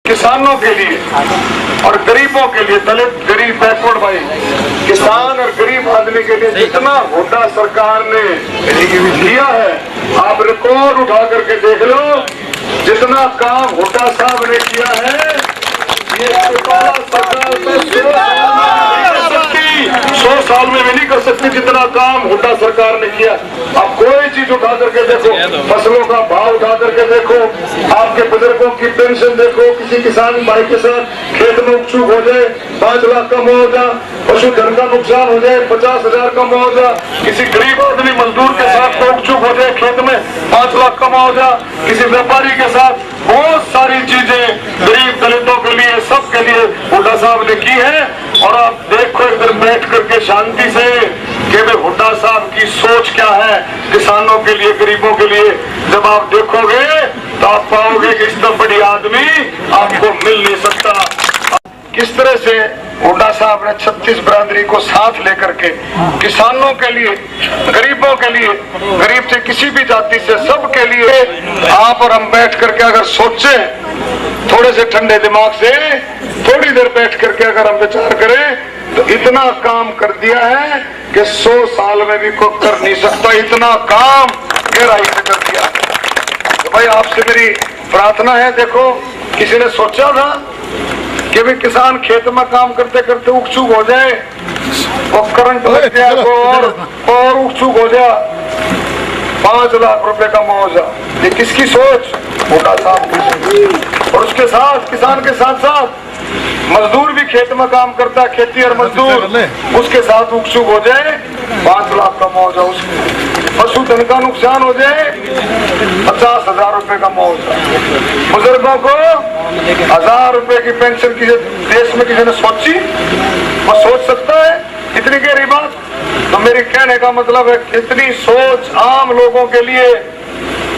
किसानों के लिए और गरीबों के लिए, दलित गरीब बैकवर्ड भाई, किसान और गरीब आदमी के लिए जितना हुड्डा सरकार ने किया है, आप रिकॉर्ड उठा करके देख लो। जितना काम हुड्डा साहब ने किया है, ये सरकार तो 100 साल में भी नहीं कर सकती जितना काम हुड्डा सरकार ने किया। आप कोई चीज उठा करके देखो, फसलों का भाव उठा करके देखो, आपके बुजुर्गों की पेंशन देखो, किसी किसान भाई के साथ खेत में उपचूक हो जाए 5 लाख का मुआवजा, पशुधन का नुकसान हो जाए 50,000 का मुआवजा, किसी गरीब आदमी मजदूर के साथ उपचूक हो जाए खेत में 5 लाख का मुआवजा, किसी व्यापारी के साथ, बहुत सारी चीजें गरीब दलितों के लिए, सबके लिए हुड्डा साहब ने की है। और आप देखो इधर बैठ करके शांति से कि भाई हुड्डा साहब की सोच क्या है किसानों के लिए, गरीबों के लिए। जब आप देखोगे तो आप पाओगे कि इतना बड़ी आदमी आपको मिल नहीं सकता। किस तरह से हुड्डा साहब ने 36 बरादरी को साथ लेकर के किसानों के लिए, गरीबों के लिए, गरीब से किसी भी जाति से, सबके लिए आप और हम बैठ करके अगर सोचें, थोड़े से ठंडे दिमाग से थोड़ी देर बैठ करके अगर हम विचार करें, तो इतना काम कर दिया है कि 100 साल में भी कोई कर नहीं सकता। इतना काम गहराई से कर दिया। तो भाई आपसे मेरी प्रार्थना है, देखो किसी ने सोचा था कि भी किसान खेत में काम करते करते उकचूक हो जाए और करंट लग जाए और उकचूक हो जाए 5 लाख रुपए का मुआवजा। ये किसकी सोच? हुड्डा साहब की। और उसके साथ किसान के साथ साथ मजदूर भी खेत में काम करता है, खेती और मजदूर, उसके साथ उकचूक हो जाए 5 लाख का मुआवजा, उसको पशुधन का नुकसान हो जाए 50,000 रुपए का मुआवजा, बुजुर्गों को 1000 रुपए की पेंशन किसी देश में किसी ने सोची? वो सोच सकता है इतनी गहरी बात? तो मेरे कहने का मतलब है इतनी सोच आम लोगों के लिए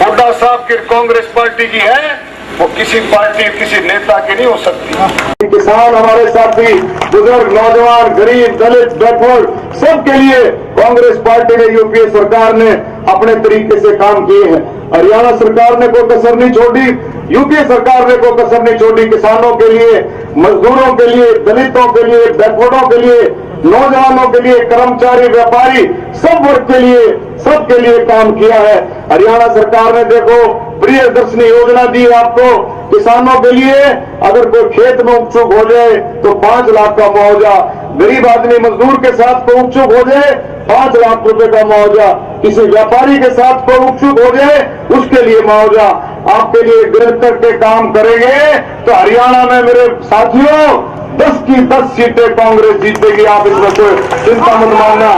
हुड्डा साहब की कांग्रेस पार्टी की है, वो किसी पार्टी, किसी नेता की नहीं हो सकती। किसान हमारे साथी, बुजुर्ग, नौजवान, गरीब, दलित, बैकवर्ड, सबके लिए कांग्रेस पार्टी ने, यूपीए सरकार ने अपने तरीके से काम किए हैं। हरियाणा सरकार ने कोई कसर नहीं छोड़ी, यूपीए सरकार ने कोई कसर नहीं छोड़ी। किसानों के लिए, मजदूरों के लिए, दलितों के लिए, बैकवर्डों के लिए, नौजवानों के लिए, कर्मचारी, व्यापारी, सब वर्ग के लिए, सबके लिए काम किया है। हरियाणा सरकार ने देखो प्रियदर्शनी योजना दी आपको, किसानों के लिए अगर कोई खेत में उपचूक हो जाए तो 5 लाख का मुआवजा, गरीब आदमी मजदूर के साथ कोई उपचूक हो जाए 5 लाख रुपए का मुआवजा, किसी व्यापारी के साथ कोई उपचूक हो जाए उसके लिए मुआवजा। आपके लिए गिरफ्त करके काम करेंगे तो हरियाणा में मेरे साथियों 10 की 10 सीटें कांग्रेस जीतेगी। आप इसमें कोई चिंता मत मानना।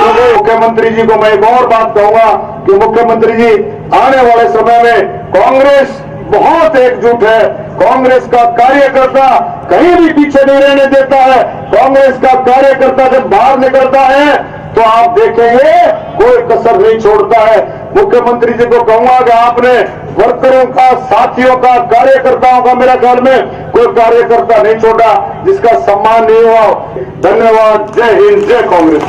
तो मुख्यमंत्री जी को मैं एक और बात कहूंगा कि मुख्यमंत्री जी आने वाले समय में कांग्रेस बहुत एकजुट है। कांग्रेस का कार्यकर्ता कहीं भी पीछे नहीं रहने देता है। कांग्रेस का कार्यकर्ता जब बाहर निकलता है तो आप देखेंगे कोई कसर नहीं छोड़ता है। मुख्यमंत्री जी को कहूंगा कि आपने वर्करों का, साथियों का, कार्यकर्ताओं का, मेरा ख्याल में कोई कार्यकर्ता नहीं छोड़ा जिसका सम्मान नहीं हुआ। धन्यवाद। जय हिंद, जय कांग्रेस।